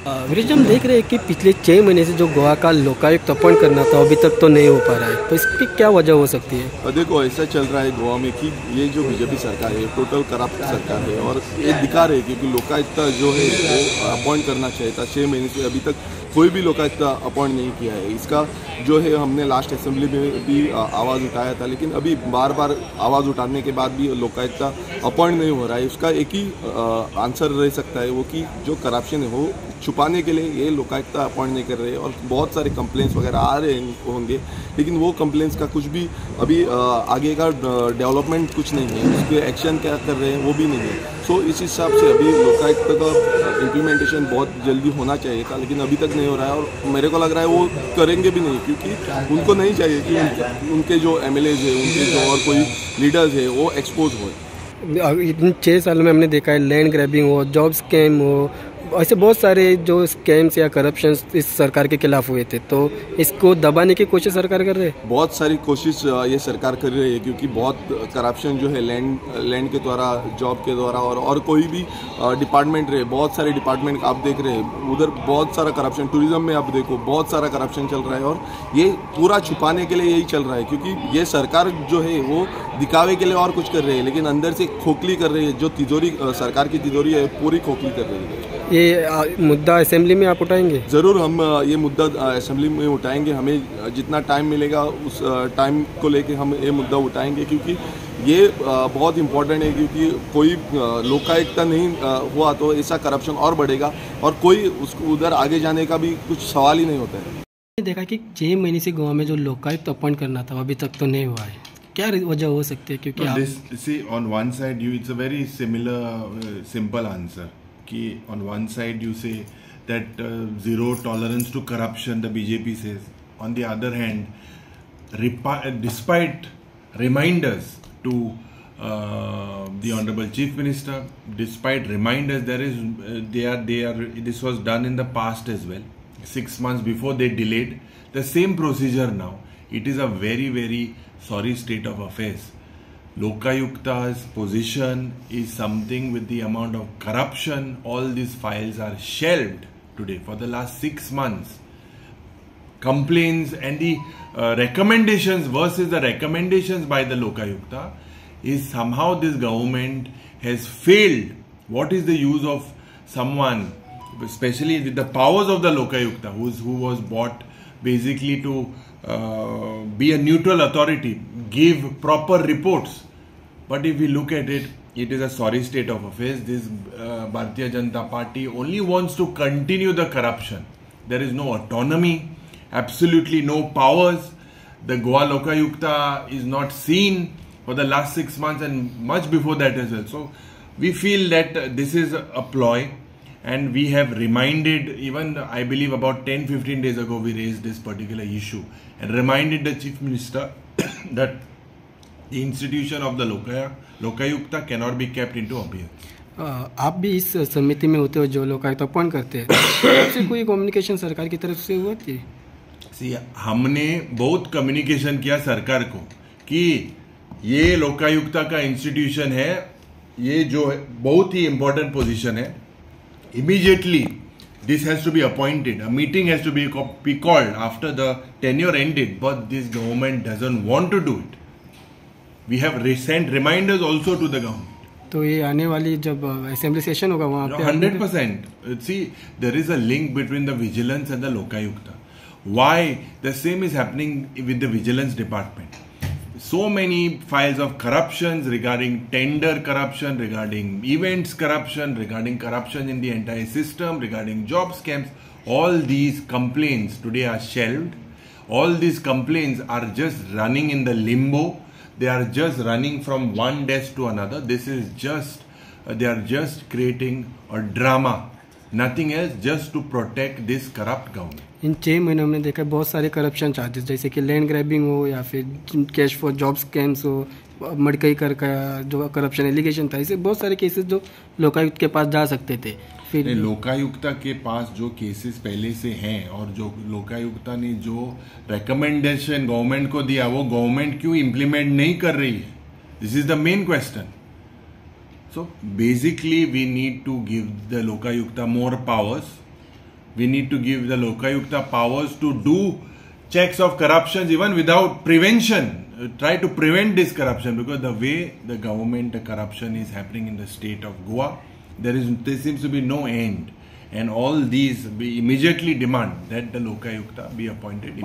वीरेश, हम देख रहे हैं कि पिछले 6 महीने से जो गोवा का लोकायुक्त अपॉइंट करना था अभी तक तो नहीं हो पा रहा है, तो इसकी क्या वजह हो सकती है? देखो, ऐसा चल रहा है गोवा में कि ये जो बीजेपी सरकार है टोटल करप्ट सरकार है और ये दिखा रहे क्योंकि लोकायुक्त जो है वो अपॉइंट करना चाहिए था। 6 महीने से अभी तक कोई भी लोकायुक्त अपॉइंट नहीं किया है। इसका जो है हमने लास्ट असेंबली में भी आवाज़ उठाया था, लेकिन अभी बार बार आवाज़ उठाने के बाद भी लोकायुक्त अपॉइंट नहीं हो रहा है। उसका एक ही आंसर रह सकता है वो कि जो करप्शन है वो छुपाने के लिए ये लोकायुक्त अपॉइंट नहीं कर रहे और बहुत सारे कंप्लेंट्स वगैरह आ रहे होंगे, लेकिन वो कंप्लेंट्स का कुछ भी अभी आगे का डेवलपमेंट कुछ नहीं है। उस पर एक्शन क्या कर रहे हैं वो भी नहीं है। सो इस हिसाब से अभी लोकायुक्त का इम्प्लीमेंटेशन बहुत जल्दी होना चाहिए था, लेकिन अभी तक नहीं हो रहा है और मेरे को लग रहा है वो करेंगे भी नहीं, क्योंकि उनको नहीं चाहिए कि उनके जो MLAs है, उनके जो और कोई लीडर्स है वो एक्सपोज हो। इन 6 सालों में हमने देखा है लैंड ग्रैबिंग हो, जॉब स्कैम हो, ऐसे बहुत सारे जो स्कैम्स या करप्शन इस सरकार के खिलाफ हुए थे, तो इसको दबाने की कोशिश सरकार कर रही है। बहुत सारी कोशिश ये सरकार कर रही है क्योंकि बहुत करप्शन जो है लैंड के द्वारा, जॉब के द्वारा और कोई भी डिपार्टमेंट रहे, बहुत सारे डिपार्टमेंट आप देख रहे हैं उधर बहुत सारा करप्शन। टूरिज्म में आप देखो बहुत सारा करप्शन चल रहा है और ये पूरा छुपाने के लिए यही चल रहा है, क्योंकि ये सरकार जो है वो दिखावे के लिए और कुछ कर रही है, लेकिन अंदर से खोखली कर रही है। जो तिजोरी सरकार की तिजोरी है पूरी खोखली कर रही है। ये मुद्दा असेंबली में आप उठाएंगे? ज़रूर हम ये मुद्दा असेंबली में उठाएंगे। हमें जितना टाइम मिलेगा उस टाइम को लेके हम ये मुद्दा उठाएंगे, क्योंकि ये बहुत इम्पोर्टेंट है। क्योंकि कोई लोकायुक्त नहीं हुआ तो ऐसा करप्शन और बढ़ेगा और कोई उसको उधर आगे जाने का भी कुछ सवाल ही नहीं होता है। देखा कि 6 महीने से गोवा में जो लोकायुक्त अपॉइंट करना था अभी तक तो नहीं हुआ है, क्या वजह हो सकती है? क्योंकि on one side it's a very similar simple answer कि on one side you say that zero tolerance to corruption, the BJP says. On the other hand, despite reminders to the Honorable Chief Minister, despite reminders, this was done in the past as well. 6 months before they delayed the same procedure now. It is a very, very sorry state of affairs. Lokayukta's position is something with the amount of corruption. All these files are shelved today for the last 6 months. Complaints and the recommendations versus the recommendations by the Lokayukta is somehow this government has failed. What is the use of someone, especially with the powers of the Lokayukta, who was bought basically to be a neutral authority, give proper reports. But if we look at it, it is a sorry state of affairs. This Bharatiya Janata Party only wants to continue the corruption. There is no autonomy, absolutely no powers. The Goa Lokayukta is not seen for the last 6 months and much before that as well. So we feel that this is a ploy, and we have reminded, even I believe about 10-15 days ago we raised this particular issue and reminded the Chief Minister that the institution of the Lokayukta cannot be kept into abeyance. आप भी इस समिति में होते हो जो Lokayukta appoint करते हैं, आपसे कोई कम्युनिकेशन सरकार की तरफ से हुआ थी? हमने बहुत कम्युनिकेशन किया सरकार को कि ये लोकायुक्ता का इंस्टीट्यूशन है, ये जो है बहुत ही इंपॉर्टेंट पोजीशन है, immediately this has to be appointed. A meeting has to be called after the tenure ended, but this government doesn't want to do it. We have sent reminders also to the government. तो ये आने वाली जब assembly session होगा वहाँ पे 100%. See, there is a link between the vigilance and the Lokayukta. Why? The same is happening with the vigilance department. So many files of corruptions regarding tender corruption, regarding events corruption, regarding corruption in the entire system, regarding job scams. All these complaints today are shelved. All these complaints are just running in the limbo. They are just running from one desk to another. This is just, they are just creating a drama. Nothing else, just to protect this corrupt government. इन 6 महीनों में देखा बहुत सारे corruption charges, जैसे कि land grabbing हो या फिर कैश फॉर जॉब स्कैम्स हो, मडकई कर का जो करप्शन एलिगेशन था, ऐसे बहुत सारे केसेस जो लोकायुक्त के पास जा सकते थे। फिर लोकायुक्ता के पास जो केसेस पहले से हैं और जो लोकायुक्ता ने जो रिकमेंडेशन गवर्नमेंट को दिया वो गवर्नमेंट क्यों इम्प्लीमेंट नहीं कर रही है? This is the main question. So basically we need to give the Lokayukta more powers, We need to give the Lokayukta powers to do checks of corruption even without prevention. Try to prevent this corruption, because the way the government corruption is happening in the state of Goa, there seems to be no end. And all these, we immediately demand that the Lokayukta be appointed.